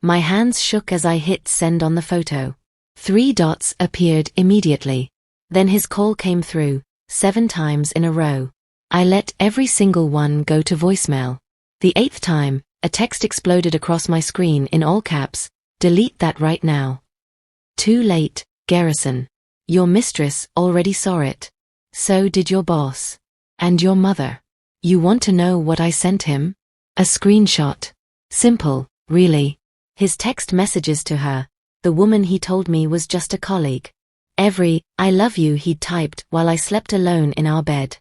My hands shook as I hit send on the photo. 3 dots appeared immediately. Then his call came through, 7 times in a row. I let every single one go to voicemail. The 8th time, a text exploded across my screen in all caps, "Delete that right now." Too late, Garrison. Your mistress already saw it. So did your boss. And your mother. You want to know what I sent him? A screenshot. Simple, really. His text messages to her. The woman he told me was just a colleague. Every "I love you" he'd typed while I slept alone in our bed.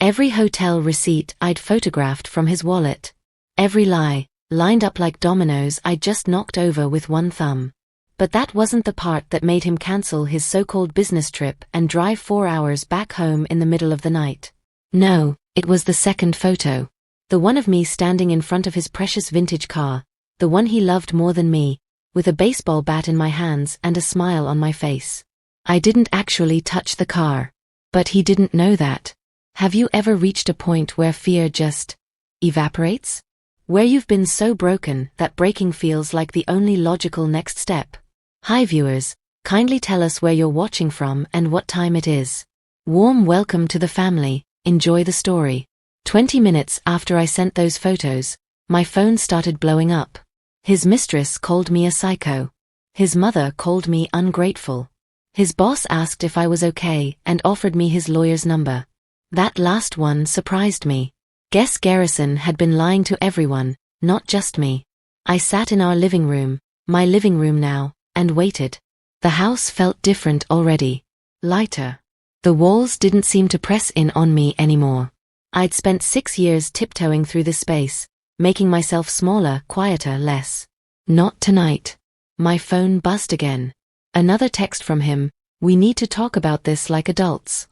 Every hotel receipt I'd photographed from his wallet. Every lie, lined up like dominoes I'd just knocked over with one thumb. But that wasn't the part that made him cancel his so-called business trip and drive 4 hours back home in the middle of the night. No, it was the second photo. The one of me standing in front of his precious vintage car, the one he loved more than me, with a baseball bat in my hands and a smile on my face. I didn't actually touch the car. But he didn't know that. Have you ever reached a point where fear just evaporates? Where you've been so broken that breaking feels like the only logical next step? Hi viewers, kindly tell us where you're watching from and what time it is. Warm welcome to the family, enjoy the story. 20 minutes after I sent those photos, my phone started blowing up. His mistress called me a psycho. His mother called me ungrateful. His boss asked if I was okay and offered me his lawyer's number. That last one surprised me. Guess Garrison had been lying to everyone, not just me. I sat in our living room, my living room now, and waited. The house felt different already. Lighter. The walls didn't seem to press in on me anymore. I'd spent 6 years tiptoeing through this space, making myself smaller, quieter, less. Not tonight. My phone buzzed again. Another text from him, "We need to talk about this like adults."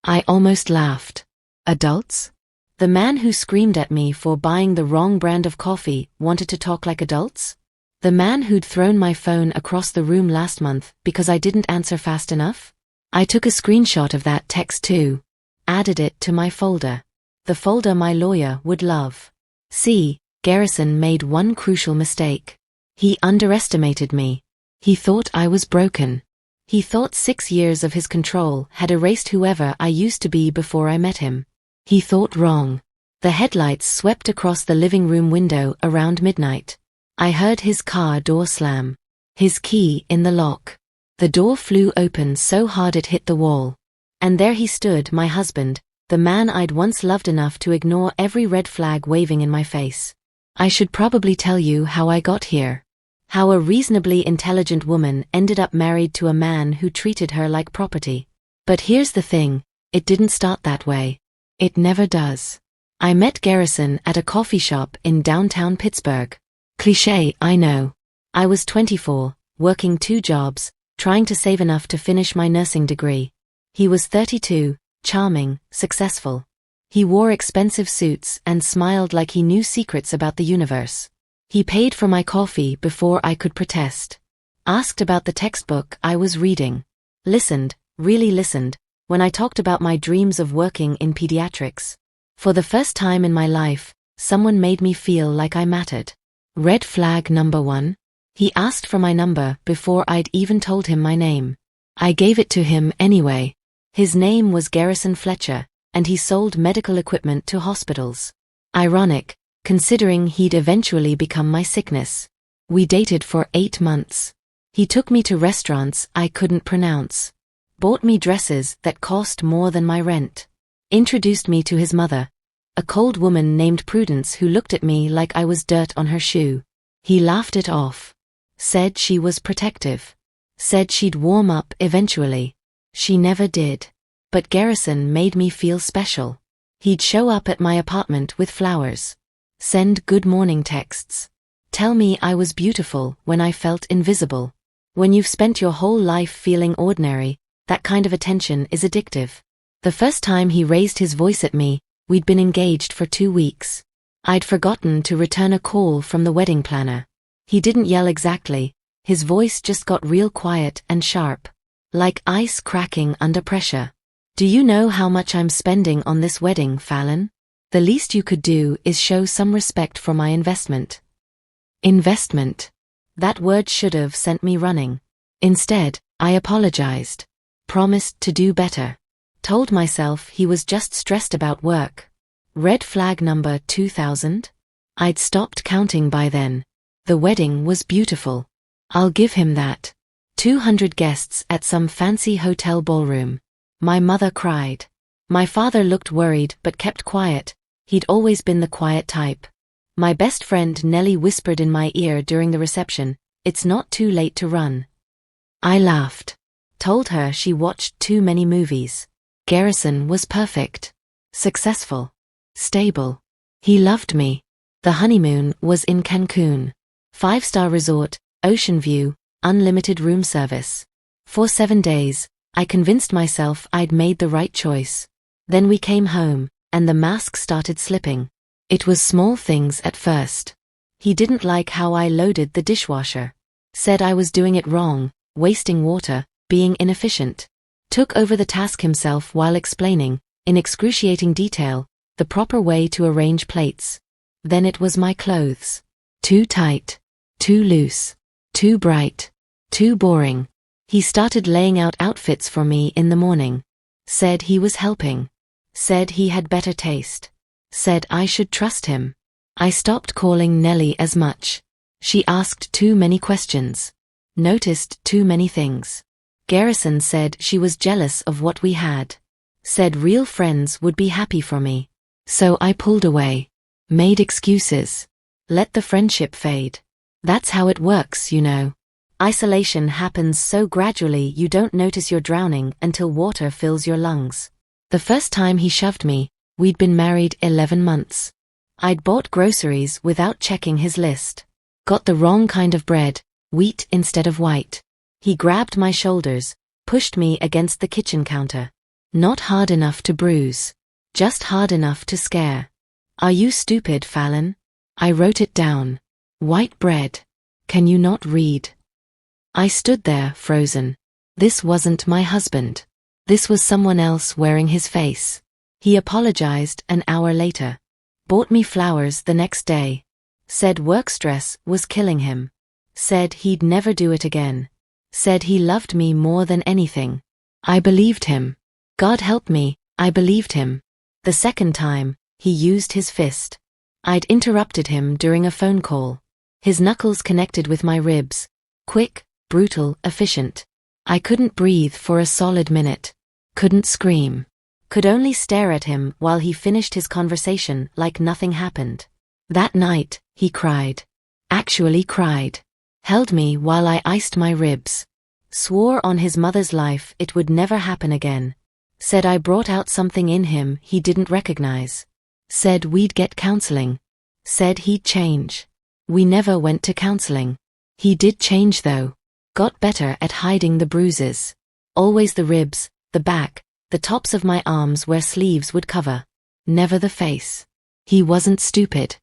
I almost laughed. Adults? The man who screamed at me for buying the wrong brand of coffee wanted to talk like adults? The man who'd thrown my phone across the room last month because I didn't answer fast enough? I took a screenshot of that text too. Added it to my folder. The folder my lawyer would love. See, Garrison made one crucial mistake. He underestimated me. He thought I was broken. He thought 6 years of his control had erased whoever I used to be before I met him. He thought wrong. The headlights swept across the living room window around midnight. I heard his car door slam. His key in the lock. The door flew open so hard it hit the wall. And there he stood, my husband, the man I'd once loved enough to ignore every red flag waving in my face. I should probably tell you how I got here. How a reasonably intelligent woman ended up married to a man who treated her like property. But here's the thing, it didn't start that way. It never does. I met Garrison at a coffee shop in downtown Pittsburgh. Cliché, I know. I was 24, working 2 jobs, trying to save enough to finish my nursing degree. He was 32, charming, successful. He wore expensive suits and smiled like he knew secrets about the universe. He paid for my coffee before I could protest. Asked about the textbook I was reading. Listened, really listened, when I talked about my dreams of working in pediatrics. For the first time in my life, someone made me feel like I mattered. Red flag number 1. He asked for my number before I'd even told him my name. I gave it to him anyway. His name was Garrison Fletcher, and he sold medical equipment to hospitals. Ironic, considering he'd eventually become my sickness. We dated for 8 months. He took me to restaurants I couldn't pronounce. Bought me dresses that cost more than my rent. Introduced me to his mother, a cold woman named Prudence who looked at me like I was dirt on her shoe. He laughed it off. Said she was protective. Said she'd warm up eventually. She never did. But Garrison made me feel special. He'd show up at my apartment with flowers. Send good morning texts. Tell me I was beautiful when I felt invisible. When you've spent your whole life feeling ordinary, that kind of attention is addictive. The first time he raised his voice at me, we'd been engaged for 2 weeks. I'd forgotten to return a call from the wedding planner. He didn't yell exactly, his voice just got real quiet and sharp. Like ice cracking under pressure. Do you know how much I'm spending on this wedding, Fallon? The least you could do is show some respect for my investment. Investment. That word should have sent me running. Instead, I apologized. Promised to do better. Told myself he was just stressed about work. Red flag number 2000? I'd stopped counting by then. The wedding was beautiful. I'll give him that. 200 guests at some fancy hotel ballroom. My mother cried. My father looked worried but kept quiet. He'd always been the quiet type. My best friend Nellie whispered in my ear during the reception, "It's not too late to run." I laughed. Told her she watched too many movies. Garrison was perfect. Successful. Stable. He loved me. The honeymoon was in Cancun. 5-star resort, ocean view, unlimited room service. For 7 days, I convinced myself I'd made the right choice. Then we came home, and the mask started slipping. It was small things at first. He didn't like how I loaded the dishwasher. Said I was doing it wrong, wasting water, being inefficient. Took over the task himself while explaining, in excruciating detail, the proper way to arrange plates. Then it was my clothes. Too tight. Too loose. Too bright. Too boring. He started laying out outfits for me in the morning. Said he was helping. Said he had better taste. Said I should trust him. I stopped calling Nellie as much. She asked too many questions. Noticed too many things. Garrison said she was jealous of what we had. Said real friends would be happy for me. So I pulled away. Made excuses. Let the friendship fade. That's how it works, you know. Isolation happens so gradually you don't notice you're drowning until water fills your lungs. The first time he shoved me, we'd been married 11 months. I'd bought groceries without checking his list. Got the wrong kind of bread, wheat instead of white. He grabbed my shoulders, pushed me against the kitchen counter. Not hard enough to bruise. Just hard enough to scare. "Are you stupid, Fallon?" I wrote it down. "White bread. Can you not read?" I stood there, frozen. This wasn't my husband. This was someone else wearing his face. He apologized an hour later. Bought me flowers the next day. Said work stress was killing him. Said he'd never do it again. Said he loved me more than anything. I believed him. God help me, I believed him. The second time, he used his fist. I'd interrupted him during a phone call. His knuckles connected with my ribs. Quick, brutal, efficient. I couldn't breathe for a solid minute. Couldn't scream. Could only stare at him while he finished his conversation like nothing happened. That night, he cried. Actually cried. Held me while I iced my ribs. Swore on his mother's life it would never happen again. Said I brought out something in him he didn't recognize. Said we'd get counseling. Said he'd change. We never went to counseling. He did change though. Got better at hiding the bruises. Always the ribs, the back, the tops of my arms where sleeves would cover. Never the face. He wasn't stupid.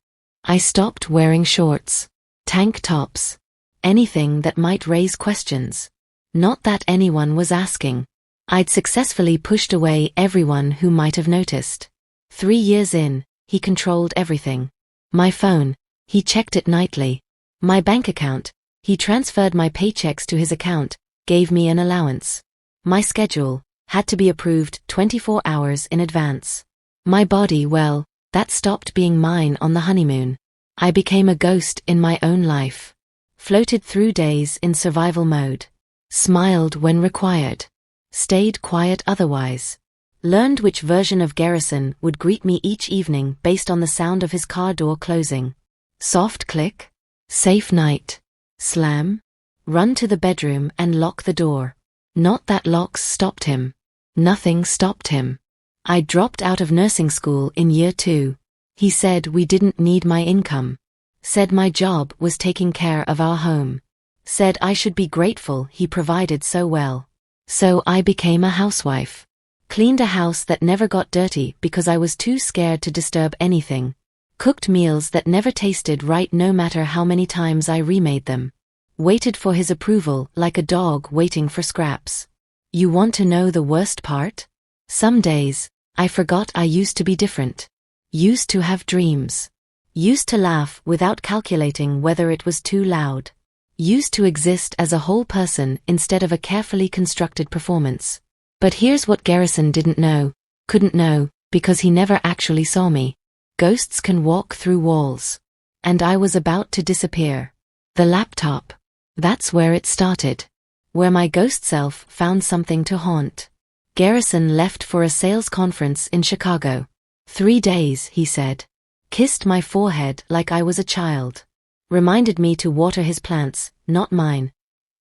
I stopped wearing shorts. Tank tops. Anything that might raise questions. Not that anyone was asking. I'd successfully pushed away everyone who might have noticed. 3 years in, he controlled everything. My phone, he checked it nightly. My bank account, he transferred my paychecks to his account, gave me an allowance. My schedule had to be approved 24 hours in advance. My body, well, that stopped being mine on the honeymoon. I became a ghost in my own life. Floated through days in survival mode. Smiled when required. Stayed quiet otherwise. Learned which version of Garrison would greet me each evening based on the sound of his car door closing. Soft click. Safe night. Slam. Run to the bedroom and lock the door. Not that locks stopped him. Nothing stopped him. I dropped out of nursing school in year 2. He said we didn't need my income. Said my job was taking care of our home. Said I should be grateful he provided so well. So I became a housewife. Cleaned a house that never got dirty because I was too scared to disturb anything. Cooked meals that never tasted right no matter how many times I remade them. Waited for his approval like a dog waiting for scraps. You want to know the worst part? Some days, I forgot I used to be different. Used to have dreams. Used to laugh without calculating whether it was too loud. used to exist as a whole person instead of a carefully constructed performance. But here's what Garrison couldn't know, because he never actually saw me. Ghosts can walk through walls. And I was about to disappear. The laptop. That's where it started. Where my ghost self found something to haunt. Garrison left for a sales conference in Chicago. 3 days, he said. Kissed my forehead like I was a child. Reminded me to water his plants, not mine.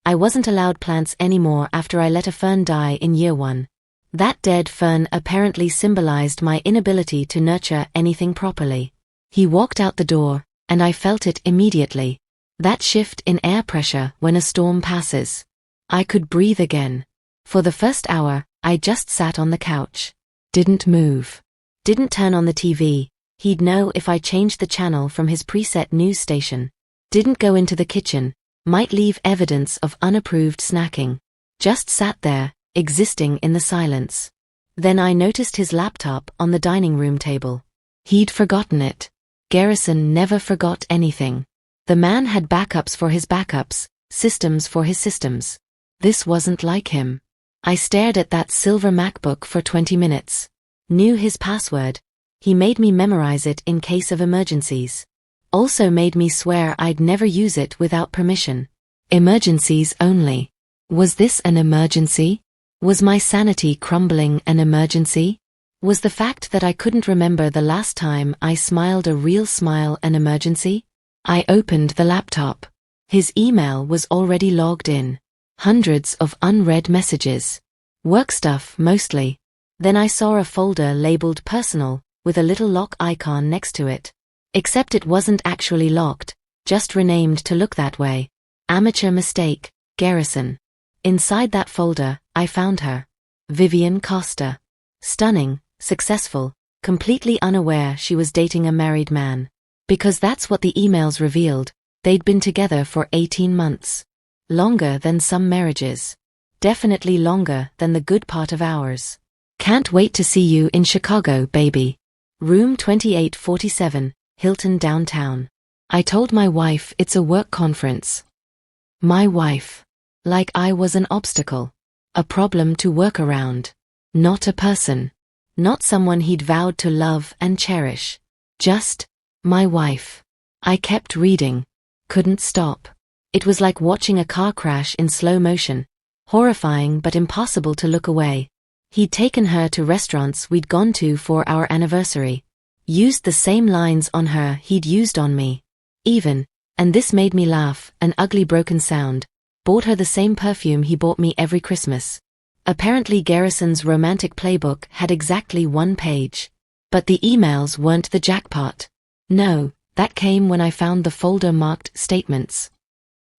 I wasn't allowed plants anymore after I let a fern die in year 1. That dead fern apparently symbolized my inability to nurture anything properly. He walked out the door, and I felt it immediately. That shift in air pressure when a storm passes. I could breathe again. For the first hour, I just sat on the couch. Didn't move. Didn't turn on the TV. He'd know if I changed the channel from his preset news station. Didn't go into the kitchen. Might leave evidence of unapproved snacking. Just sat there, existing in the silence. Then I noticed his laptop on the dining room table. He'd forgotten it. Garrison never forgot anything. The man had backups for his backups, systems for his systems. This wasn't like him. I stared at that silver MacBook for 20 minutes. Knew his password. He made me memorize it in case of emergencies. Also made me swear I'd never use it without permission. Emergencies only. Was this an emergency? Was my sanity crumbling an emergency? Was the fact that I couldn't remember the last time I smiled a real smile an emergency? I opened the laptop. His email was already logged in. Hundreds of unread messages. Work stuff mostly. Then I saw a folder labeled personal, with a little lock icon next to it. Except it wasn't actually locked, just renamed to look that way. Amateur mistake, Garrison. Inside that folder, I found her. Vivian Costa. Stunning, successful, completely unaware she was dating a married man. Because that's what the emails revealed. They'd been together for 18 months. Longer than some marriages. Definitely longer than the good part of ours. Can't wait to see you in Chicago, baby. Room 2847, Hilton downtown. I told my wife it's a work conference. My wife. Like I was an obstacle. A problem to work around. Not a person. Not someone he'd vowed to love and cherish. Just my wife. I kept reading. Couldn't stop. It was like watching a car crash in slow motion. Horrifying but impossible to look away. He'd taken her to restaurants we'd gone to for our anniversary. Used the same lines on her he'd used on me. Even, and this made me laugh, an ugly broken sound, bought her the same perfume he bought me every Christmas. Apparently Garrison's romantic playbook had exactly 1 page. But the emails weren't the jackpot. No, that came when I found the folder marked statements.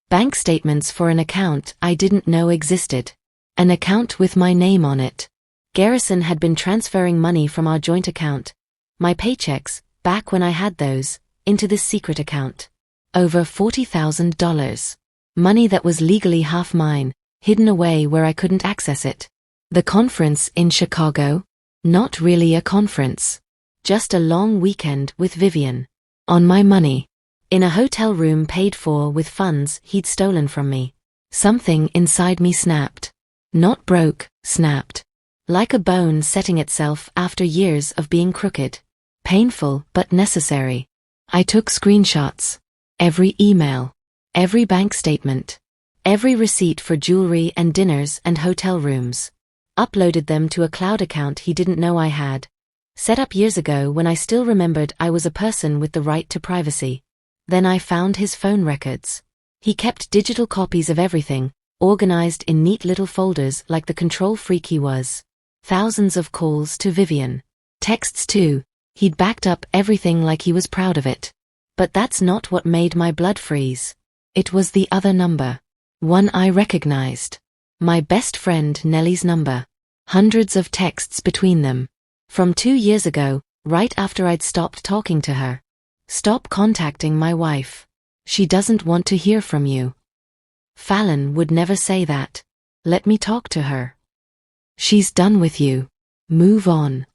Bank statements for an account I didn't know existed. An account with my name on it. Garrison had been transferring money from our joint account, my paychecks, back when I had those, into this secret account. Over $40,000. Money that was legally half mine, hidden away where I couldn't access it. The conference in Chicago? Not really a conference. Just a long weekend with Vivian. On my money. In a hotel room paid for with funds he'd stolen from me. Something inside me snapped. Not broke, snapped. Like a bone setting itself after years of being crooked. Painful but necessary. I took screenshots. Every email. Every bank statement. Every receipt for jewelry and dinners and hotel rooms. Uploaded them to a cloud account he didn't know I had. Set up years ago when I still remembered I was a person with the right to privacy. Then I found his phone records. He kept digital copies of everything, organized in neat little folders like the control freak he was. Thousands of calls to Vivian. Texts too. He'd backed up everything like he was proud of it. But that's not what made my blood freeze. It was the other number. One I recognized. My best friend Nellie's number. Hundreds of texts between them. From 2 years ago, right after I'd stopped talking to her. Stop contacting my wife. She doesn't want to hear from you. Fallon would never say that. Let me talk to her. She's done with you. Move on.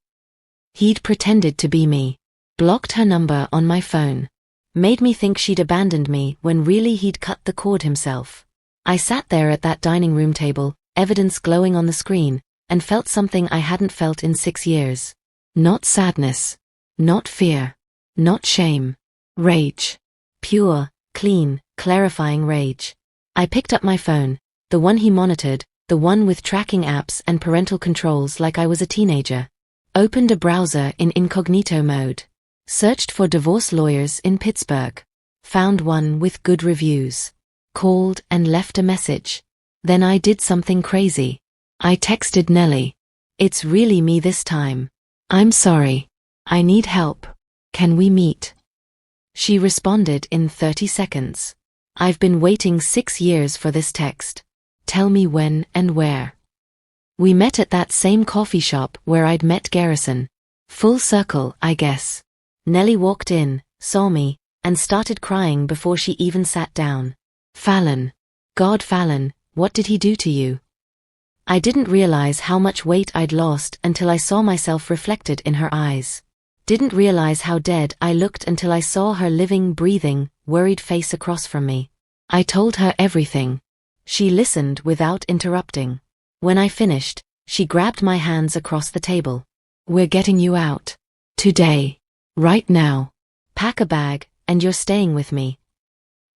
He'd pretended to be me. Blocked her number on my phone. Made me think she'd abandoned me when really he'd cut the cord himself. I sat there at that dining room table, evidence glowing on the screen, and felt something I hadn't felt in 6 years. Not sadness. Not fear. Not shame. Rage. Pure, clean, clarifying rage. I picked up my phone, the one he monitored, the one with tracking apps and parental controls like I was a teenager. Opened a browser in incognito mode. Searched for divorce lawyers in Pittsburgh. Found one with good reviews. Called and left a message. Then I did something crazy. I texted Nellie. It's really me this time. I'm sorry. I need help. Can we meet? She responded in 30 seconds. I've been waiting 6 years for this text. Tell me when and where. We met at that same coffee shop where I'd met Garrison. Full circle, I guess. Nellie walked in, saw me, and started crying before she even sat down. Fallon. God, Fallon, what did he do to you? I didn't realize how much weight I'd lost until I saw myself reflected in her eyes. Didn't realize how dead I looked until I saw her living, breathing, worried face across from me. I told her everything. She listened without interrupting. When I finished, she grabbed my hands across the table. We're getting you out. Today. Right now. Pack a bag, and you're staying with me.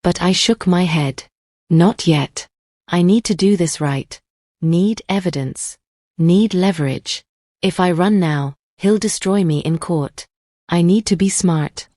But I shook my head. Not yet. I need to do this right. Need evidence. Need leverage. If I run now, he'll destroy me in court. I need to be smart.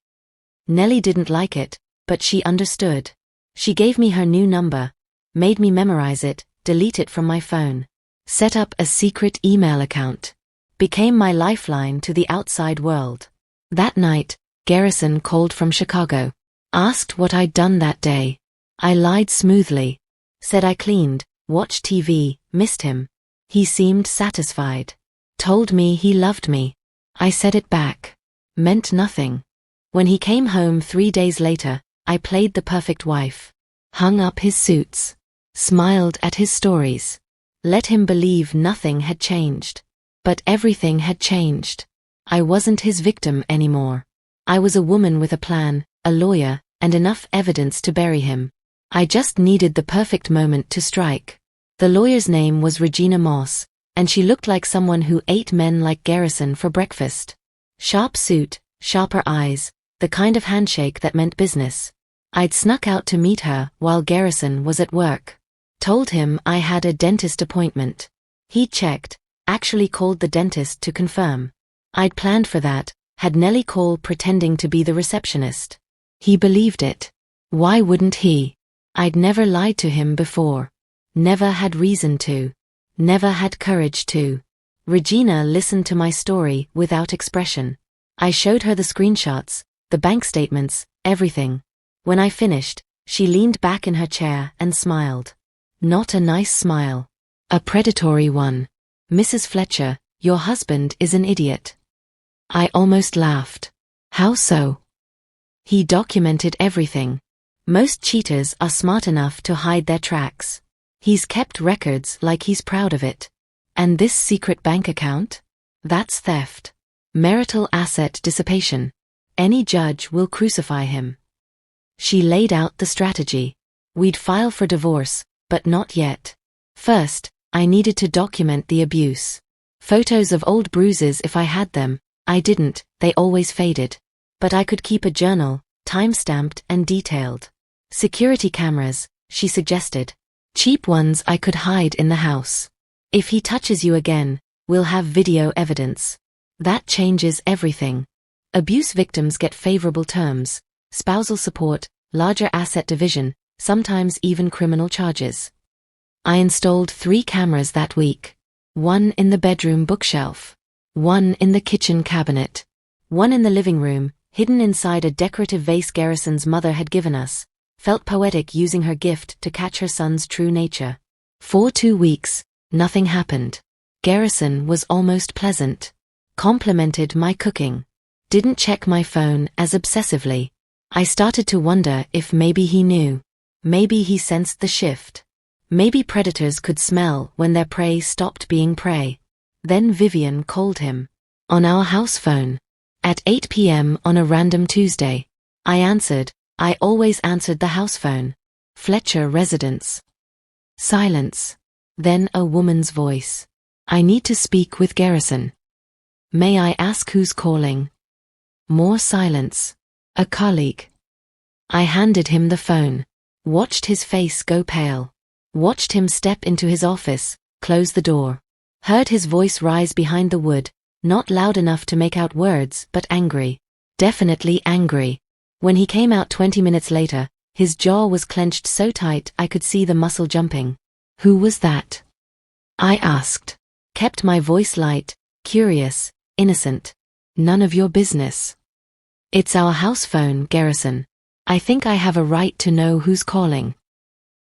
Nellie didn't like it, but she understood. She gave me her new number, made me memorize it, delete it from my phone, set up a secret email account, became my lifeline to the outside world. That night, Garrison called from Chicago, asked what I'd done that day. I lied smoothly, said I cleaned, watched TV, missed him. He seemed satisfied. Told me he loved me. I said it back. Meant nothing. When he came home 3 days later, I played the perfect wife. Hung up his suits. Smiled at his stories. Let him believe nothing had changed. But everything had changed. I wasn't his victim anymore. I was a woman with a plan, a lawyer, and enough evidence to bury him. I just needed the perfect moment to strike. The lawyer's name was Regina Moss, and she looked like someone who ate men like Garrison for breakfast. Sharp suit, sharper eyes, the kind of handshake that meant business. I'd snuck out to meet her while Garrison was at work. Told him I had a dentist appointment. He checked, actually called the dentist to confirm. I'd planned for that, had Nellie call pretending to be the receptionist. He believed it. Why wouldn't he? I'd never lied to him before. Never had reason to. Never had courage to. Regina listened to my story without expression. I showed her the screenshots, the bank statements, everything. When I finished, she leaned back in her chair and smiled. Not a nice smile. A predatory one. Mrs. Fletcher, your husband is an idiot. I almost laughed. How so? He documented everything. Most cheaters are smart enough to hide their tracks. He's kept records like he's proud of it. And this secret bank account? That's theft. Marital asset dissipation. Any judge will crucify him. She laid out the strategy. We'd file for divorce, but not yet. First, I needed to document the abuse. Photos of old bruises if I had them. I didn't, they always faded. But I could keep a journal, time-stamped and detailed. Security cameras, she suggested. Cheap ones I could hide in the house. If he touches you again, we'll have video evidence. That changes everything. Abuse victims get favorable terms, spousal support, larger asset division, sometimes even criminal charges. I installed 3 cameras that week. 1 in the bedroom bookshelf. 1 in the kitchen cabinet. 1 in the living room, hidden inside a decorative vase Garrison's mother had given us. Felt poetic using her gift to catch her son's true nature. For 2 weeks, nothing happened. Garrison was almost pleasant. Complimented my cooking. Didn't check my phone as obsessively. I started to wonder if maybe he knew. Maybe he sensed the shift. Maybe predators could smell when their prey stopped being prey. Then Vivian called him. On our house phone. At 8 p.m. on a random Tuesday. I answered. I always answered the house phone. Fletcher residence. Silence. Then a woman's voice. I need to speak with Garrison. May I ask who's calling? More silence. A colleague. I handed him the phone. Watched his face go pale. Watched him step into his office, close the door. Heard his voice rise behind the wood, not loud enough to make out words, but angry. Definitely angry. When he came out 20 minutes later, his jaw was clenched so tight I could see the muscle jumping. Who was that? I asked. Kept my voice light, curious, innocent. None of your business. It's our house phone, Garrison. I think I have a right to know who's calling.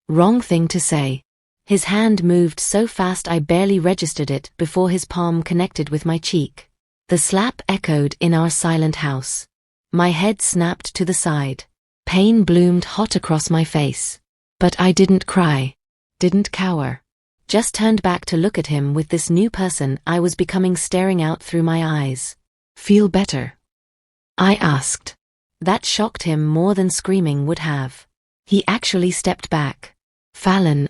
Wrong thing to say. His hand moved so fast I barely registered it before his palm connected with my cheek. The slap echoed in our silent house. My head snapped to the side. Pain bloomed hot across my face. But I didn't cry. Didn't cower. Just turned back to look at him with this new person I was becoming staring out through my eyes. Feel better? I asked. That shocked him more than screaming would have. He actually stepped back. Fallon,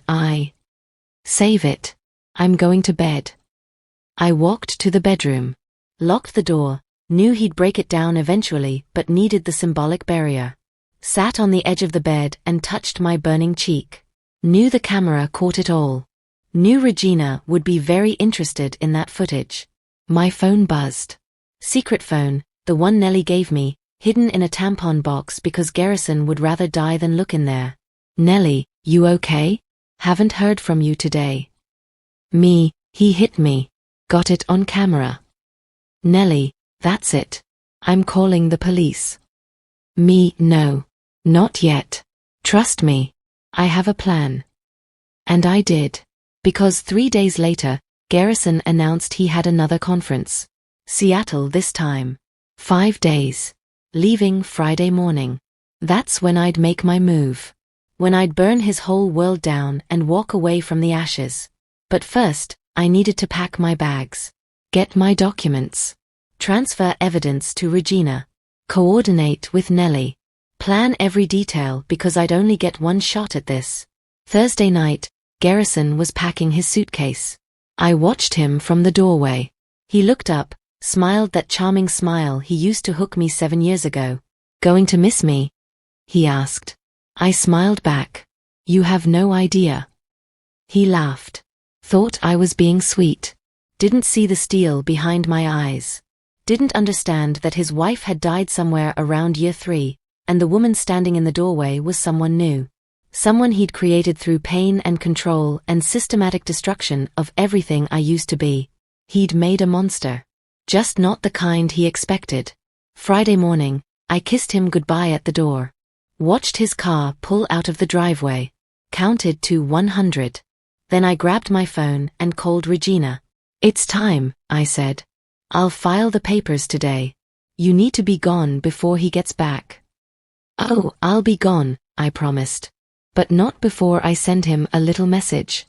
Save it. I'm going to bed. I walked to the bedroom. Locked the door. Knew he'd break it down eventually, but needed the symbolic barrier. Sat on the edge of the bed and touched my burning cheek. Knew the camera caught it all. Knew Regina would be very interested in that footage. My phone buzzed. Secret phone, the one Nellie gave me, hidden in a tampon box because Garrison would rather die than look in there. Nellie, you okay? Haven't heard from you today. Me, he hit me. Got it on camera. Nellie, that's it. I'm calling the police. Me, no. Not yet. Trust me. I have a plan. And I did. Because 3 days later, Garrison announced he had another conference. Seattle this time. 5 days. Leaving Friday morning. That's when I'd make my move. When I'd burn his whole world down and walk away from the ashes. But first, I needed to pack my bags. Get my documents. Transfer evidence to Regina. Coordinate with Nellie. Plan every detail because I'd only get one shot at this. Thursday night, Garrison was packing his suitcase. I watched him from the doorway. He looked up, smiled that charming smile he used to hook me 7 years ago. Going to miss me? He asked. I smiled back. You have no idea. He laughed. Thought I was being sweet. Didn't see the steel behind my eyes. Didn't understand that his wife had died somewhere around year 3, and the woman standing in the doorway was someone new. Someone he'd created through pain and control and systematic destruction of everything I used to be. He'd made a monster. Just not the kind he expected. Friday morning, I kissed him goodbye at the door. Watched his car pull out of the driveway. Counted to 100. Then I grabbed my phone and called Regina. It's time, I said. I'll file the papers today. You need to be gone before he gets back. Oh, I'll be gone, I promised. But not before I send him a little message.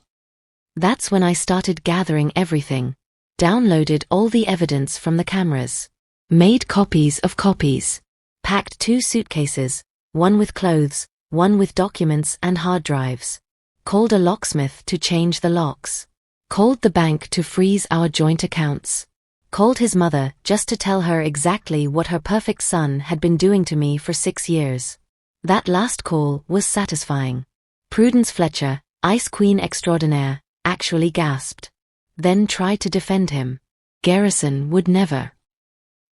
That's when I started gathering everything. Downloaded all the evidence from the cameras. Made copies of copies. Packed 2 suitcases, one with clothes, one with documents and hard drives. Called a locksmith to change the locks. Called the bank to freeze our joint accounts. Called his mother just to tell her exactly what her perfect son had been doing to me for 6 years. That last call was satisfying. Prudence Fletcher, Ice Queen extraordinaire, actually gasped. Then tried to defend him. Garrison would never.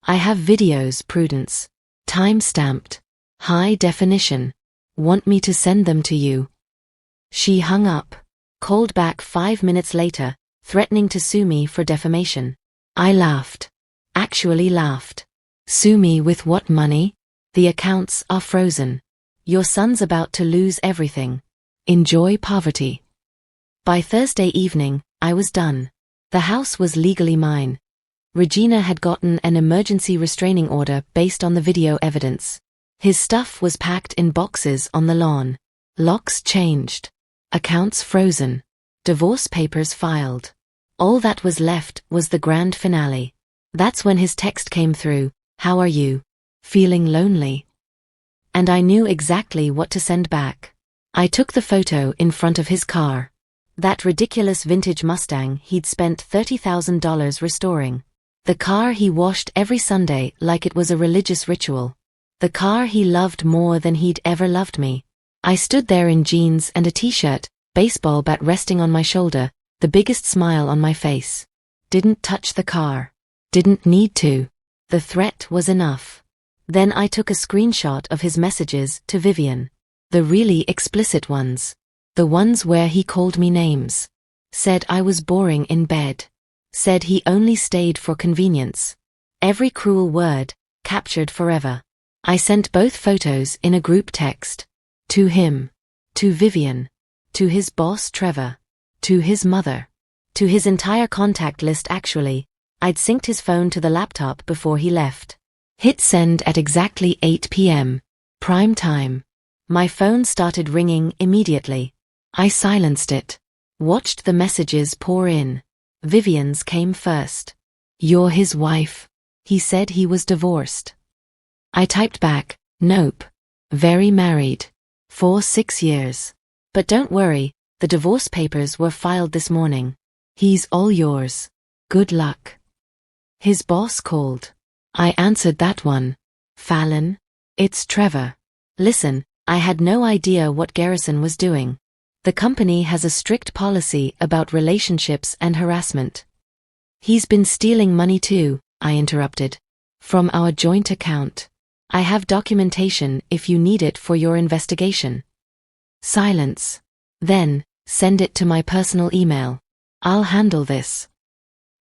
I have videos, Prudence. Time-stamped. High definition. Want me to send them to you? She hung up. Called back 5 minutes later, threatening to sue me for defamation. I laughed. Actually laughed. Sue me with what money? The accounts are frozen. Your son's about to lose everything. Enjoy poverty. By Thursday evening, I was done. The house was legally mine. Regina had gotten an emergency restraining order based on the video evidence. His stuff was packed in boxes on the lawn. Locks changed. Accounts frozen. Divorce papers filed. All that was left was the grand finale. That's when his text came through. How are you? Feeling lonely? and I knew exactly what to send back. I took the photo in front of his car. That ridiculous vintage Mustang he'd spent $30,000 restoring. The car he washed every Sunday like it was a religious ritual. The car he loved more than he'd ever loved me. I stood there in jeans and a t-shirt, baseball bat resting on my shoulder, the biggest smile on my face. Didn't touch the car. Didn't need to. The threat was enough. Then I took a screenshot of his messages to Vivian. The really explicit ones. The ones where he called me names. Said I was boring in bed. Said he only stayed for convenience. Every cruel word, captured forever. I sent both photos in a group text. To him. To Vivian. To his boss Trevor. To his mother. To his entire contact list actually. I'd synced his phone to the laptop before he left. Hit send at exactly 8 p.m. Prime time. My phone started ringing immediately. I silenced it. Watched the messages pour in. Vivian's came first. You're his wife. He said he was divorced. I typed back, nope. Very married. For 6 years. But don't worry, the divorce papers were filed this morning. He's all yours. Good luck. His boss called. I answered that one. Fallon? It's Trevor. Listen, I had no idea what Garrison was doing. The company has a strict policy about relationships and harassment. He's been stealing money too, I interrupted. From our joint account. I have documentation if you need it for your investigation. Silence. Then, send it to my personal email. I'll handle this.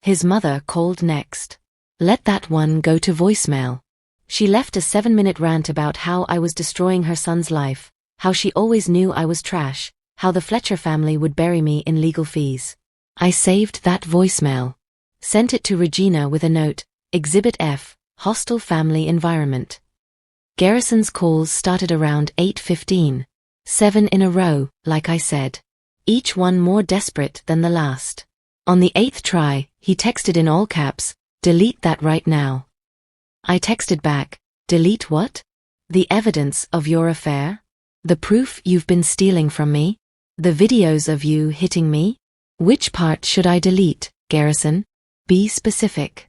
His mother called next. Let that one go to voicemail. She left a 7-minute rant about how I was destroying her son's life, how she always knew I was trash, how the Fletcher family would bury me in legal fees. I saved that voicemail. Sent it to Regina with a note, Exhibit F, hostile family environment. Garrison's calls started around 8:15. 7 in a row, like I said. Each one more desperate than the last. On the 8th try, he texted in all caps, delete that right now. I texted back, delete what? The evidence of your affair? The proof you've been stealing from me? The videos of you hitting me? Which part should I delete, Garrison? Be specific.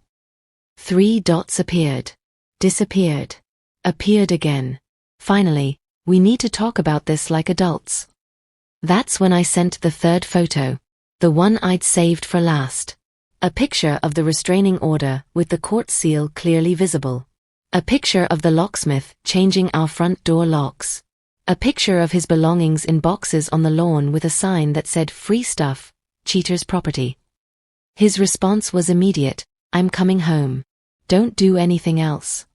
3 dots appeared. Disappeared. Appeared again. Finally, we need to talk about this like adults. That's when I sent the third photo. The one I'd saved for last. A picture of the restraining order with the court seal clearly visible. A picture of the locksmith changing our front door locks. A picture of his belongings in boxes on the lawn with a sign that said free stuff, cheater's property. His response was immediate, I'm coming home. Don't do anything else.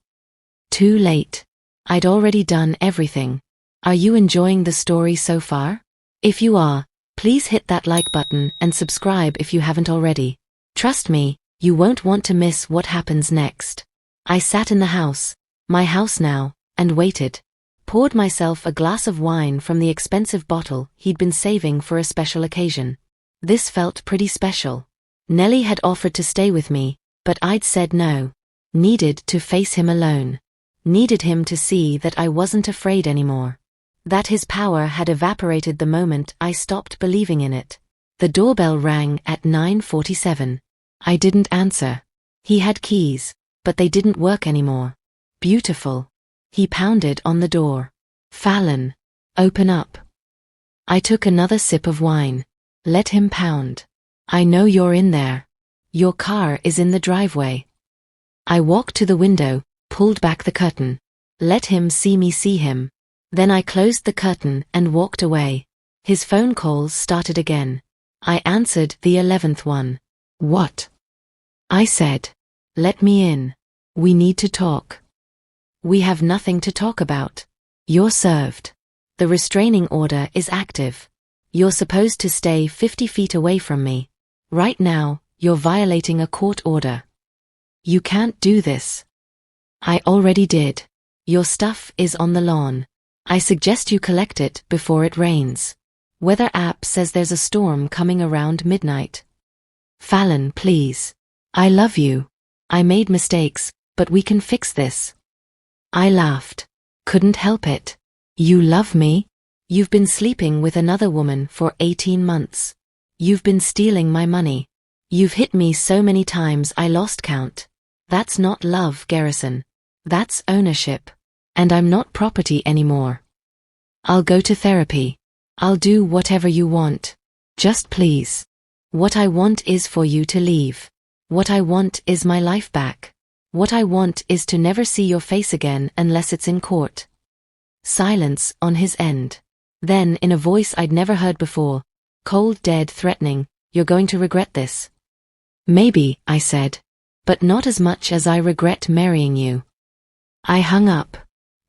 Too late. I'd already done everything. Are you enjoying the story so far? If you are, please hit that like button and subscribe if you haven't already. Trust me, you won't want to miss what happens next. I sat in the house, my house now, and waited. Poured myself a glass of wine from the expensive bottle he'd been saving for a special occasion. This felt pretty special. Nellie had offered to stay with me, but I'd said no. Needed to face him alone. Needed him to see that I wasn't afraid anymore. That his power had evaporated the moment I stopped believing in it. The doorbell rang at 9:47. I didn't answer. He had keys, but they didn't work anymore. Beautiful. He pounded on the door. Fallon, open up. I took another sip of wine. Let him pound. I know you're in there. Your car is in the driveway. I walked to the window, pulled back the curtain. Let him see me see him. Then I closed the curtain and walked away. His phone calls started again. I answered the 11th one. What? I said. Let me in. We need to talk. We have nothing to talk about. You're served. The restraining order is active. You're supposed to stay 50 feet away from me. Right now, you're violating a court order. You can't do this. I already did. Your stuff is on the lawn. I suggest you collect it before it rains. Weather app says there's a storm coming around midnight. Fallon, please. I love you. I made mistakes, but we can fix this. I laughed. Couldn't help it. You love me? You've been sleeping with another woman for 18 months. You've been stealing my money. You've hit me so many times I lost count. That's not love, Garrison. That's ownership. And I'm not property anymore. I'll go to therapy. I'll do whatever you want. Just please. What I want is for you to leave. What I want is my life back. What I want is to never see your face again unless it's in court. Silence on his end. Then, in a voice I'd never heard before, cold, dead, threatening, "You're going to regret this." "Maybe," I said. "But not as much as I regret marrying you." I hung up.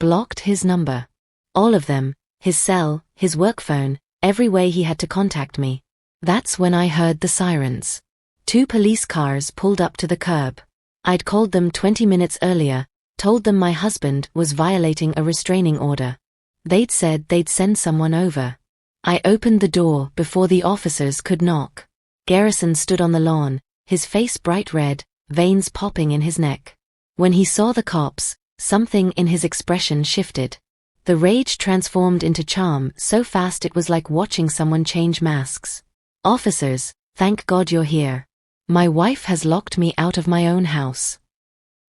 Blocked his number. All of them, his cell, his work phone, every way he had to contact me. That's when I heard the sirens. 2 police cars pulled up to the curb. I'd called them 20 minutes earlier, told them my husband was violating a restraining order. They'd said they'd send someone over. I opened the door before the officers could knock. Garrison stood on the lawn, his face bright red, veins popping in his neck. When he saw the cops, something in his expression shifted. The rage transformed into charm so fast it was like watching someone change masks. "Officers, thank God you're here. My wife has locked me out of my own house."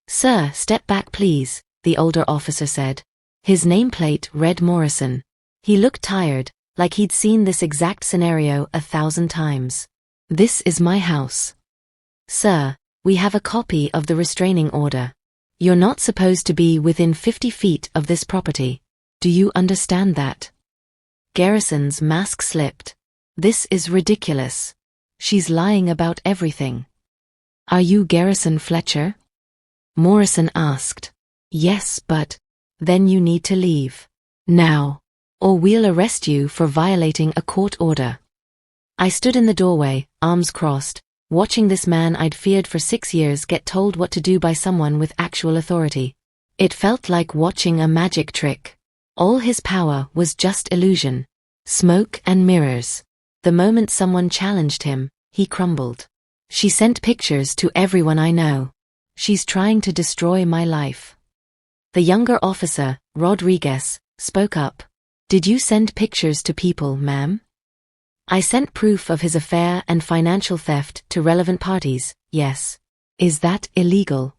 "Sir, step back please," the older officer said. His nameplate read Morrison. He looked tired, like he'd seen this exact scenario 1,000 times. "This is my house. Sir, we have a copy of the restraining order. You're not supposed to be within 50 feet of this property. Do you understand that?" Garrison's mask slipped. "This is ridiculous. She's lying about everything." "Are you Garrison Fletcher?" Morrison asked. "Yes, but..." "Then you need to leave. Now. Or we'll arrest you for violating a court order." I stood in the doorway, arms crossed, watching this man I'd feared for 6 years get told what to do by someone with actual authority. It felt like watching a magic trick. All his power was just illusion. Smoke and mirrors. The moment someone challenged him, he crumbled. "She sent pictures to everyone I know. She's trying to destroy my life." The younger officer, Rodriguez, spoke up. "Did you send pictures to people, ma'am?" "I sent proof of his affair and financial theft to relevant parties, yes." "Is that illegal?"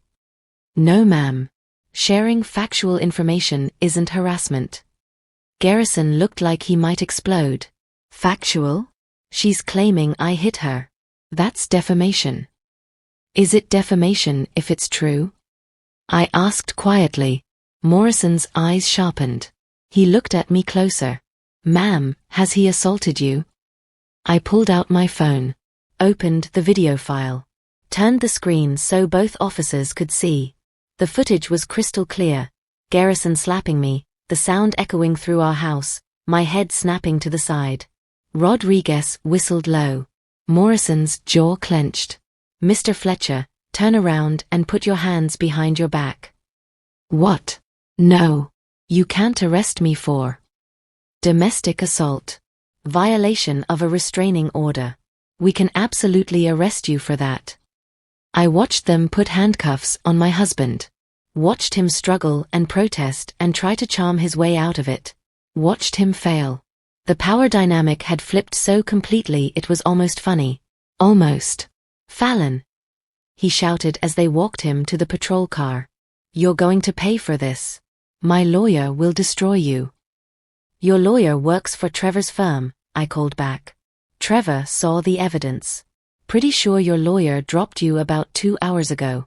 "No, ma'am. Sharing factual information isn't harassment." Garrison looked like he might explode. "Factual? She's claiming I hit her. That's defamation." "Is it defamation if it's true?" I asked quietly. Morrison's eyes sharpened. He looked at me closer. "Ma'am, has he assaulted you?" I pulled out my phone. Opened the video file. Turned the screen so both officers could see. The footage was crystal clear. Garrison slapping me, the sound echoing through our house, my head snapping to the side. Rodriguez whistled low. Morrison's jaw clenched. "Mr. Fletcher, turn around and put your hands behind your back." "What? No. You can't arrest me for domestic assault. Violation of a restraining order. We can absolutely arrest you for that." I watched them put handcuffs on my husband. Watched him struggle and protest and try to charm his way out of it. Watched him fail. The power dynamic had flipped so completely it was almost funny. Almost. "Fallon!" he shouted as they walked him to the patrol car. "You're going to pay for this. My lawyer will destroy you." "Your lawyer works for Trevor's firm," I called back. "Trevor saw the evidence. Pretty sure your lawyer dropped you about 2 hours ago."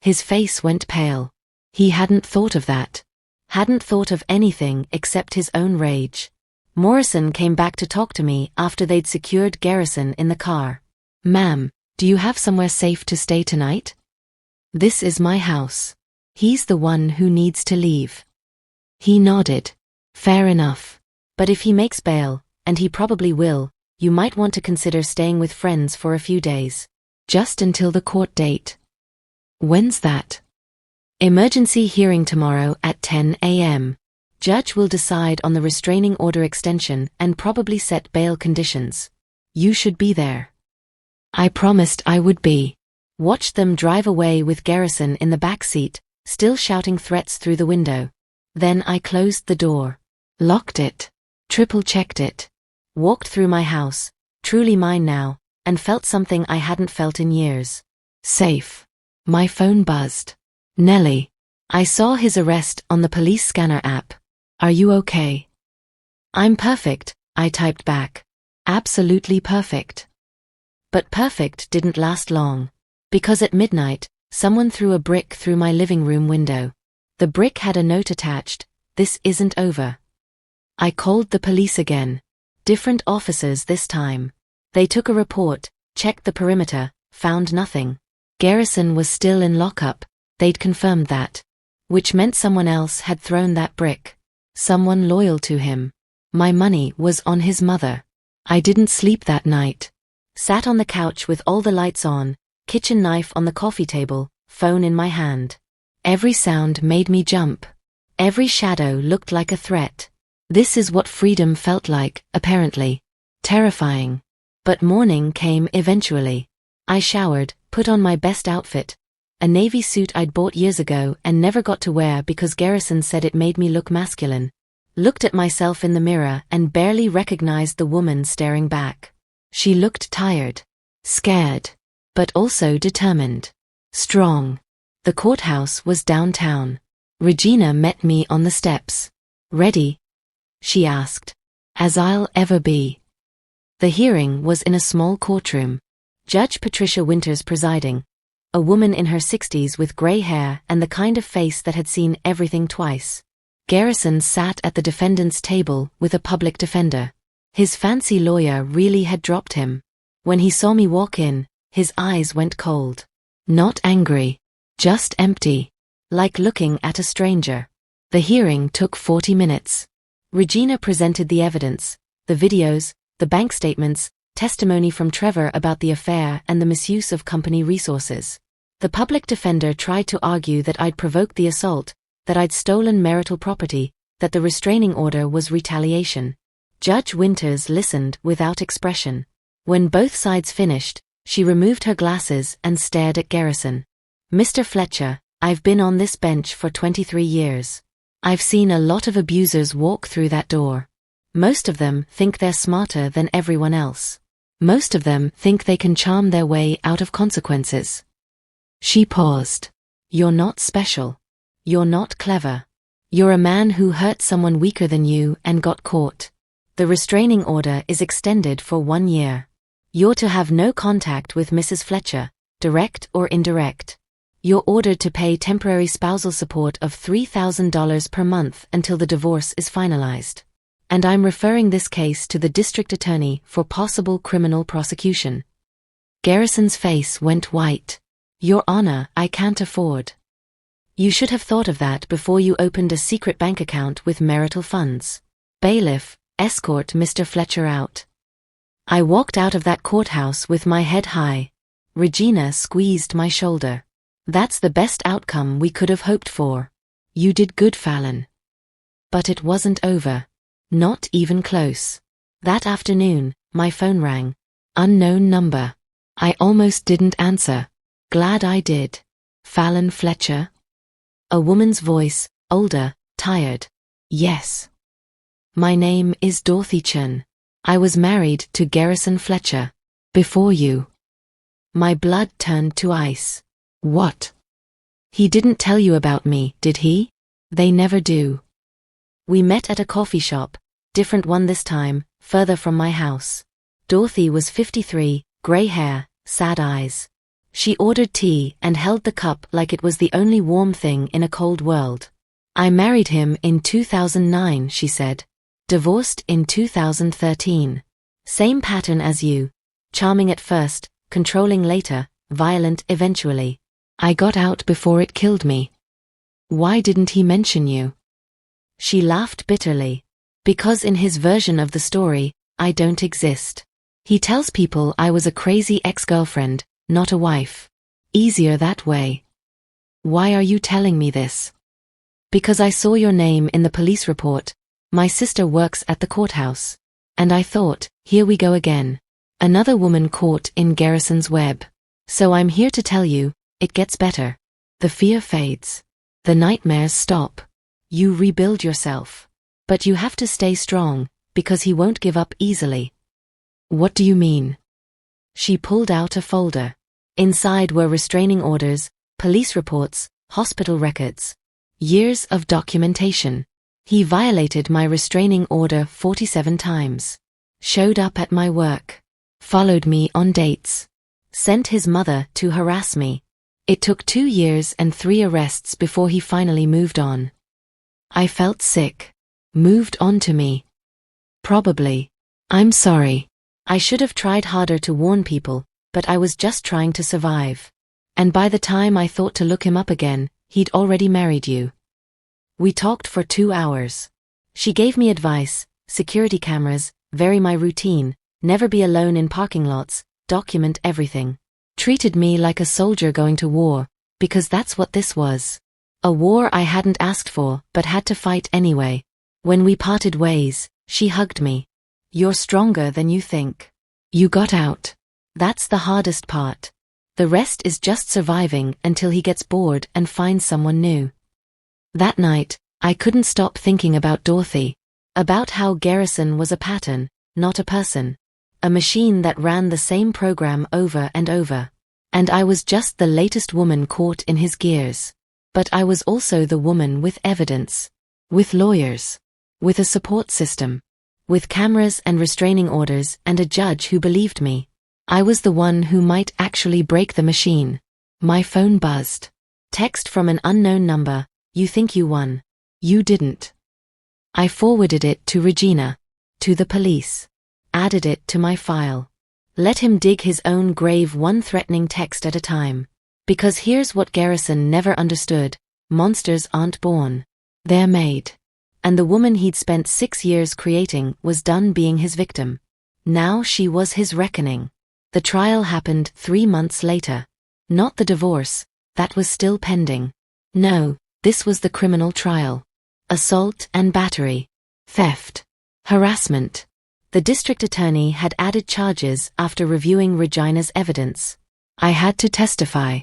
His face went pale. He hadn't thought of that. Hadn't thought of anything except his own rage. Morrison came back to talk to me after they'd secured Garrison in the car. "Ma'am, do you have somewhere safe to stay tonight?" "This is my house. He's the one who needs to leave." He nodded. "Fair enough. But if he makes bail, and he probably will, you might want to consider staying with friends for a few days. Just until the court date." "When's that?" "Emergency hearing tomorrow at 10 a.m. Judge will decide on the restraining order extension and probably set bail conditions. You should be there." I promised I would be. Watched them drive away with Garrison in the back seat, still shouting threats through the window. Then I closed the door, locked it, triple-checked it, walked through my house, truly mine now, and felt something I hadn't felt in years. Safe. My phone buzzed. Nellie. I saw his arrest on the police scanner app. Are you okay? I'm perfect, I typed back. Absolutely perfect. But perfect didn't last long. Because at midnight, someone threw a brick through my living room window. The brick had a note attached, "This isn't over." I called the police again. Different officers this time. They took a report, checked the perimeter, found nothing. Garrison was still in lockup, they'd confirmed that. Which meant someone else had thrown that brick. Someone loyal to him. My money was on his mother. I didn't sleep that night. Sat on the couch with all the lights on, kitchen knife on the coffee table, phone in my hand. Every sound made me jump. Every shadow looked like a threat. This is what freedom felt like, apparently. Terrifying. But morning came eventually. I showered, put on my best outfit. A navy suit I'd bought years ago and never got to wear because Garrison said it made me look masculine. Looked at myself in the mirror and barely recognized the woman staring back. She looked tired. Scared. But also determined. Strong. The courthouse was downtown. Regina met me on the steps. "Ready?" she asked. "As I'll ever be." The hearing was in a small courtroom. Judge Patricia Winters presiding. A woman in her 60s with gray hair and the kind of face that had seen everything twice. Garrison sat at the defendant's table with a public defender. His fancy lawyer really had dropped him. When he saw me walk in, his eyes went cold. Not angry. Just empty. Like looking at a stranger. The hearing took 40 minutes. Regina presented the evidence, the videos, the bank statements, testimony from Trevor about the affair and the misuse of company resources. The public defender tried to argue that I'd provoked the assault, that I'd stolen marital property, that the restraining order was retaliation. Judge Winters listened without expression. When both sides finished, she removed her glasses and stared at Garrison. "Mr. Fletcher, I've been on this bench for 23 years. I've seen a lot of abusers walk through that door. Most of them think they're smarter than everyone else. Most of them think they can charm their way out of consequences." She paused. "You're not special. You're not clever. You're a man who hurt someone weaker than you and got caught. The restraining order is extended for 1 year. You're to have no contact with Mrs. Fletcher, direct or indirect. You're ordered to pay temporary spousal support of $3,000 per month until the divorce is finalized. And I'm referring this case to the district attorney for possible criminal prosecution." Garrison's face went white. "Your Honor, I can't afford." "You should have thought of that before you opened a secret bank account with marital funds. Bailiff, escort Mr. Fletcher out." I walked out of that courthouse with my head high. Regina squeezed my shoulder. "That's the best outcome we could have hoped for. You did good, Fallon." But it wasn't over. Not even close. That afternoon, my phone rang. Unknown number. I almost didn't answer. Glad I did. "Fallon Fletcher?" A woman's voice, older, tired. "Yes. My name is Dorothy Chen. I was married to Garrison Fletcher. Before you." My blood turned to ice. "What? He didn't tell you about me, did he?" "They never do." We met at a coffee shop, different one this time, further from my house. Dorothy was 53, gray hair, sad eyes. She ordered tea and held the cup like it was the only warm thing in a cold world. "I married him in 2009, she said. "Divorced in 2013. Same pattern as you. Charming at first, controlling later, violent eventually. I got out before it killed me." "Why didn't he mention you?" She laughed bitterly. "Because in his version of the story, I don't exist. He tells people I was a crazy ex-girlfriend, not a wife. Easier that way." "Why are you telling me this?" "Because I saw your name in the police report. My sister works at the courthouse. And I thought, here we go again. Another woman caught in Garrison's web. So I'm here to tell you, it gets better. The fear fades. The nightmares stop. You rebuild yourself. But you have to stay strong, because he won't give up easily. What do you mean? She pulled out a folder. Inside were restraining orders, police reports, hospital records. Years of documentation. He violated my restraining order 47 times. Showed up at my work. Followed me on dates. Sent his mother to harass me. It took 2 years and 3 arrests before he finally moved on. I felt sick. Moved on to me. Probably. I'm sorry. I should have tried harder to warn people, but I was just trying to survive. And by the time I thought to look him up again, he'd already married you. We talked for 2 hours. She gave me advice, security cameras, vary my routine, never be alone in parking lots, document everything. Treated me like a soldier going to war, because that's what this was. A war I hadn't asked for, but had to fight anyway. When we parted ways, she hugged me. You're stronger than you think. You got out. That's the hardest part. The rest is just surviving until he gets bored and finds someone new. That night, I couldn't stop thinking about Dorothy. About how Garrison was a pattern, not a person. A machine that ran the same program over and over. And I was just the latest woman caught in his gears. But I was also the woman with evidence. With lawyers. With a support system. With cameras and restraining orders and a judge who believed me. I was the one who might actually break the machine. My phone buzzed. Text from an unknown number. You think you won. You didn't. I forwarded it to Regina. To the police. Added it to my file. Let him dig his own grave, one threatening text at a time. Because here's what Garrison never understood. Monsters aren't born. They're made. And the woman he'd spent 6 years creating was done being his victim. Now she was his reckoning. The trial happened 3 months later. Not the divorce. That was still pending. No, this was the criminal trial. Assault and battery. Theft. Harassment. The district attorney had added charges after reviewing Regina's evidence. I had to testify.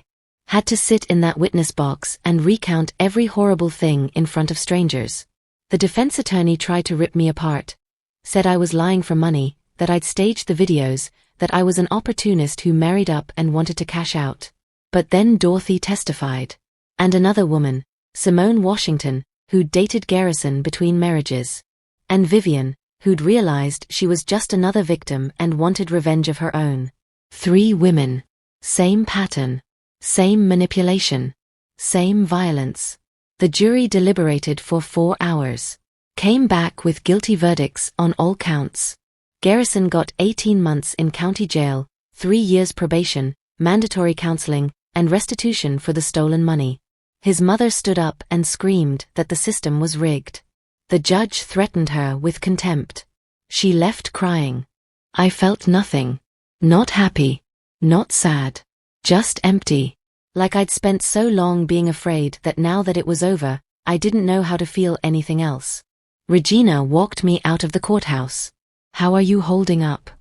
Had to sit in that witness box and recount every horrible thing in front of strangers. The defense attorney tried to rip me apart. Said I was lying for money, that I'd staged the videos, that I was an opportunist who married up and wanted to cash out. But then Dorothy testified. And another woman, Simone Washington, who'd dated Garrison between marriages. And Vivian, who'd realized she was just another victim and wanted revenge of her own. 3 women. Same pattern. Same manipulation. Same violence. The jury deliberated for 4 hours. Came back with guilty verdicts on all counts. Garrison got 18 months in county jail, 3 years probation, mandatory counseling, and restitution for the stolen money. His mother stood up and screamed that the system was rigged. The judge threatened her with contempt. She left crying. I felt nothing. Not happy. Not sad. Just empty. Like I'd spent so long being afraid that now that it was over, I didn't know how to feel anything else. Regina walked me out of the courthouse. How are you holding up?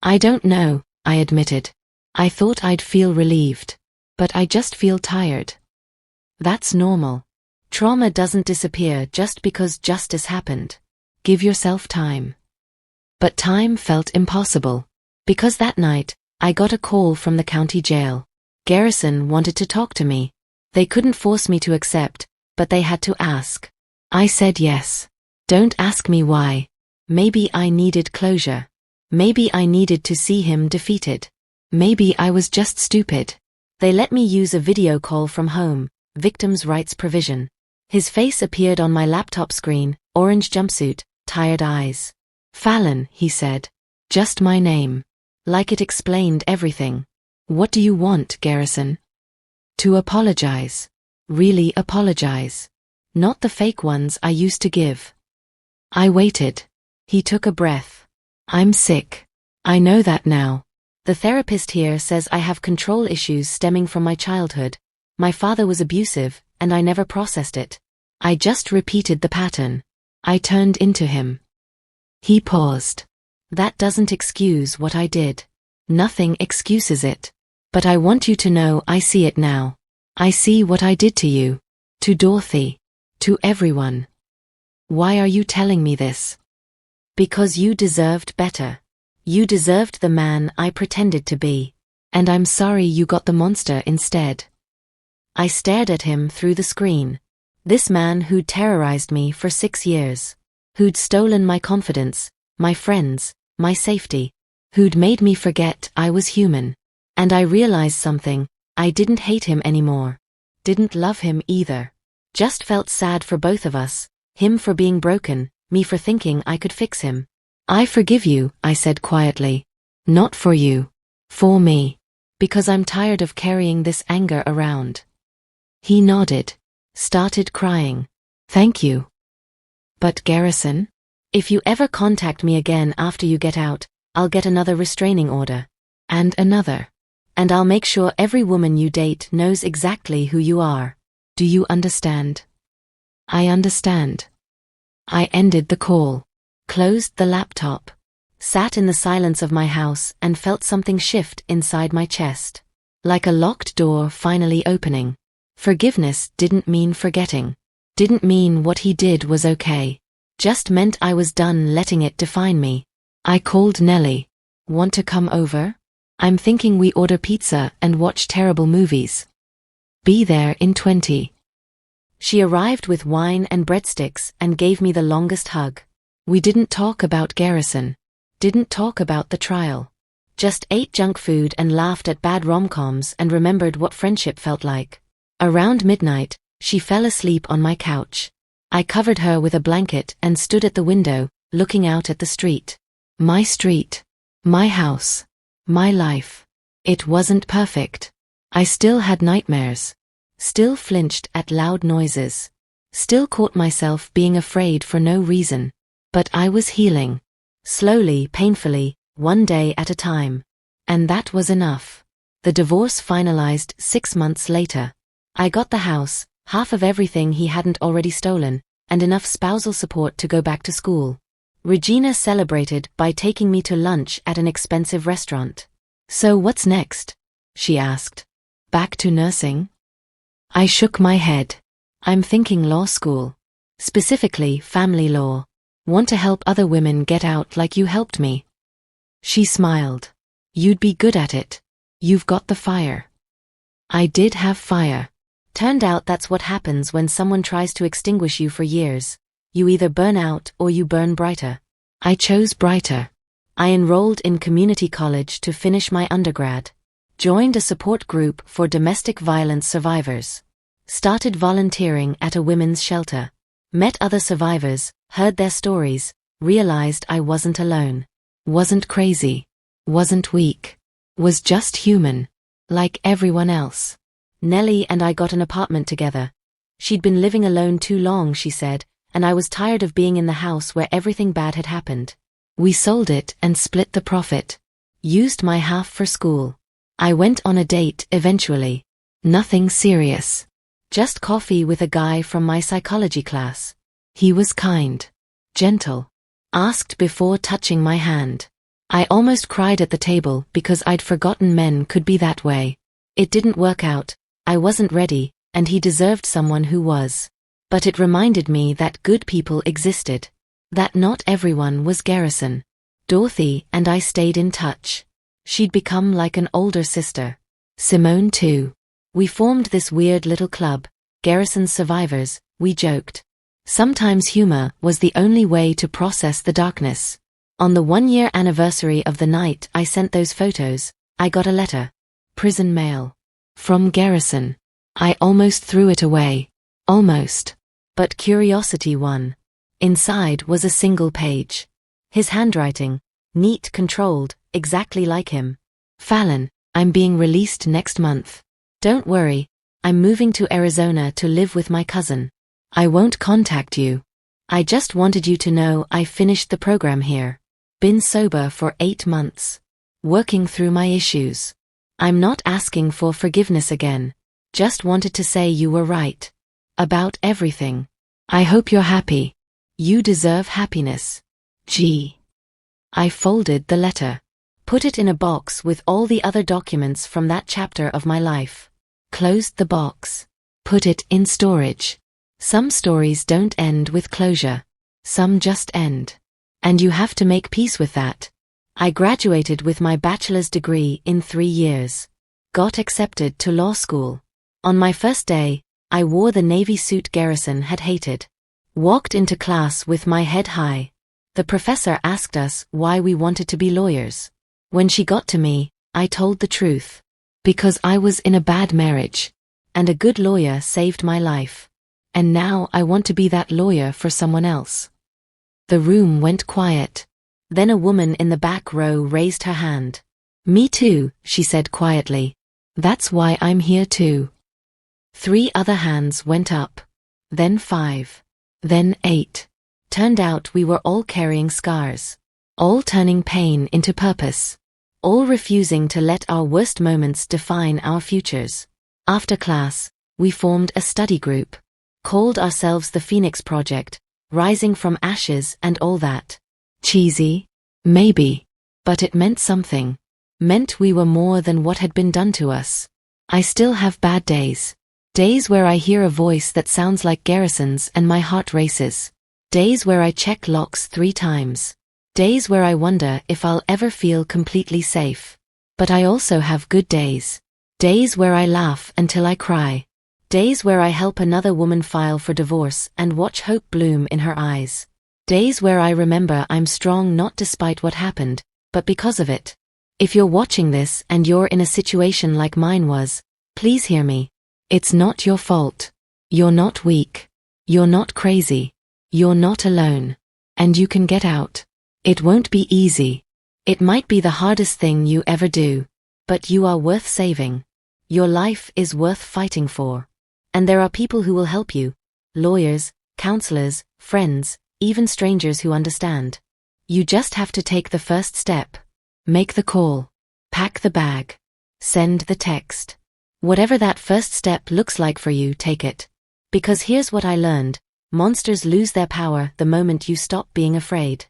I don't know, I admitted. I thought I'd feel relieved. But I just feel tired. That's normal. Trauma doesn't disappear just because justice happened. Give yourself time. But time felt impossible. Because that night, I got a call from the county jail. Garrison wanted to talk to me. They couldn't force me to accept, but they had to ask. I said yes. Don't ask me why. Maybe I needed closure. Maybe I needed to see him defeated. Maybe I was just stupid. They let me use a video call from home, victims' rights provision. His face appeared on my laptop screen, orange jumpsuit, tired eyes. Fallon, he said. Just my name. Like it explained everything. What do you want, Garrison? To apologize. Really apologize. Not the fake ones I used to give. I waited. He took a breath. I'm sick. I know that now. The therapist here says I have control issues stemming from my childhood. My father was abusive, and I never processed it. I just repeated the pattern. I turned into him. He paused. That doesn't excuse what I did. Nothing excuses it. But I want you to know I see it now. I see what I did to you. To Dorothy. To everyone. Why are you telling me this? Because you deserved better. You deserved the man I pretended to be. And I'm sorry you got the monster instead. I stared at him through the screen. This man who'd terrorized me for 6 years. Who'd stolen my confidence, my friends, my safety. Who'd made me forget I was human. And I realized something. I didn't hate him anymore. Didn't love him either. Just felt sad for both of us. Him for being broken, me for thinking I could fix him. I forgive you, I said quietly. Not for you. For me. Because I'm tired of carrying this anger around. He nodded. Started crying. Thank you. But Garrison? If you ever contact me again after you get out, I'll get another restraining order. And another. And I'll make sure every woman you date knows exactly who you are. Do you understand? I understand. I ended the call. Closed the laptop. Sat in the silence of my house and felt something shift inside my chest. Like a locked door finally opening. Forgiveness didn't mean forgetting. Didn't mean what he did was okay. Just meant I was done letting it define me. I called Nellie. Want to come over? I'm thinking we order pizza and watch terrible movies. Be there in 20. She arrived with wine and breadsticks and gave me the longest hug. We didn't talk about Garrison. Didn't talk about the trial. Just ate junk food and laughed at bad rom-coms and remembered what friendship felt like. Around midnight, she fell asleep on my couch. I covered her with a blanket and stood at the window, looking out at the street. My street. My house. My life. It wasn't perfect. I still had nightmares. Still flinched at loud noises. Still caught myself being afraid for no reason. But I was healing. Slowly, painfully, one day at a time. And that was enough. The divorce finalized 6 months later. I got the house, half of everything he hadn't already stolen, and enough spousal support to go back to school. Regina celebrated by taking me to lunch at an expensive restaurant. So what's next? She asked. Back to nursing? I shook my head. I'm thinking law school. Specifically family law. Want to help other women get out like you helped me. She smiled. You'd be good at it. You've got the fire. I did have fire. Turned out that's what happens when someone tries to extinguish you for years. You either burn out or you burn brighter. I chose brighter. I enrolled in community college to finish my undergrad. Joined a support group for domestic violence survivors. Started volunteering at a women's shelter. Met other survivors, heard their stories, realized I wasn't alone. Wasn't crazy. Wasn't weak. Was just human. Like everyone else. Nellie and I got an apartment together. She'd been living alone too long, she said, and I was tired of being in the house where everything bad had happened. We sold it and split the profit. Used my half for school. I went on a date eventually. Nothing serious. Just coffee with a guy from my psychology class. He was kind. Gentle. Asked before touching my hand. I almost cried at the table because I'd forgotten men could be that way. It didn't work out. I wasn't ready, and he deserved someone who was. But it reminded me that good people existed. That not everyone was Garrison. Dorothy and I stayed in touch. She'd become like an older sister. Simone too. We formed this weird little club, Garrison's Survivors, we joked. Sometimes humor was the only way to process the darkness. On the 1-year anniversary of the night I sent those photos, I got a letter. Prison mail. From Garrison. I almost threw it away. Almost. But curiosity won. Inside was a single page. His handwriting. Neat, controlled, exactly like him. Fallon, I'm being released next month. Don't worry, I'm moving to Arizona to live with my cousin. I won't contact you. I just wanted you to know I finished the program here. Been sober for 8 months. Working through my issues. I'm not asking for forgiveness again. Just wanted to say you were right. About everything. I hope you're happy. You deserve happiness. G. I folded the letter. Put it in a box with all the other documents from that chapter of my life. Closed the box. Put it in storage. Some stories don't end with closure. Some just end. And you have to make peace with that. I graduated with my bachelor's degree in 3 years. Got accepted to law school. On my first day, I wore the navy suit Garrison had hated. Walked into class with my head high. The professor asked us why we wanted to be lawyers. When she got to me, I told the truth. Because I was in a bad marriage. And a good lawyer saved my life. And now I want to be that lawyer for someone else. The room went quiet. Then a woman in the back row raised her hand. Me too, she said quietly. That's why I'm here too. 3 other hands went up. Then 5. Then 8. Turned out we were all carrying scars. All turning pain into purpose. All refusing to let our worst moments define our futures. After class, we formed a study group. Called ourselves the Phoenix Project, rising from ashes and all that. Cheesy? Maybe. But it meant something. Meant we were more than what had been done to us. I still have bad days. Days where I hear a voice that sounds like Garrison's and my heart races. Days where I check locks 3 times. Days where I wonder if I'll ever feel completely safe. But I also have good days. Days where I laugh until I cry. Days where I help another woman file for divorce and watch hope bloom in her eyes. Days where I remember I'm strong not despite what happened, but because of it. If you're watching this and you're in a situation like mine was, please hear me. It's not your fault. You're not weak. You're not crazy. You're not alone. And you can get out. It won't be easy. It might be the hardest thing you ever do. But you are worth saving. Your life is worth fighting for. And there are people who will help you. Lawyers, counselors, friends, even strangers who understand. You just have to take the first step. Make the call. Pack the bag. Send the text. Whatever that first step looks like for you, take it. Because here's what I learned. Monsters lose their power the moment you stop being afraid.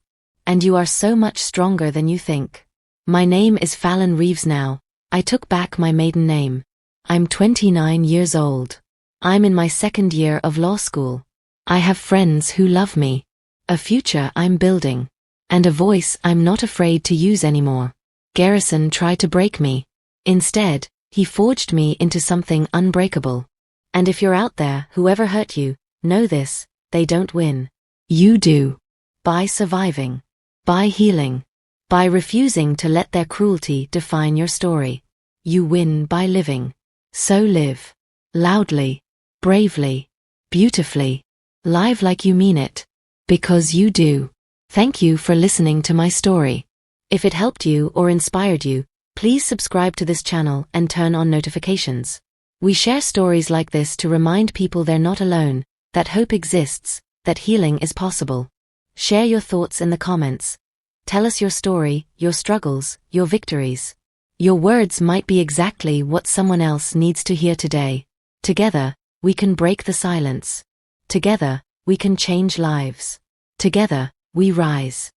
And you are so much stronger than you think. My name is Fallon Reeves now. I took back my maiden name. I'm 29 years old. I'm in my 2nd year of law school. I have friends who love me. A future I'm building. And a voice I'm not afraid to use anymore. Garrison tried to break me. Instead, he forged me into something unbreakable. And if you're out there, whoever hurt you, know this, they don't win. You do. By surviving. By healing. By refusing to let their cruelty define your story. You win by living. So live. Loudly. Bravely. Beautifully. Live like you mean it. Because you do. Thank you for listening to my story. If it helped you or inspired you, please subscribe to this channel and turn on notifications. We share stories like this to remind people they're not alone, that hope exists, that healing is possible. Share your thoughts in the comments. Tell us your story, your struggles, your victories. Your words might be exactly what someone else needs to hear today. Together, we can break the silence. Together, we can change lives. Together, we rise.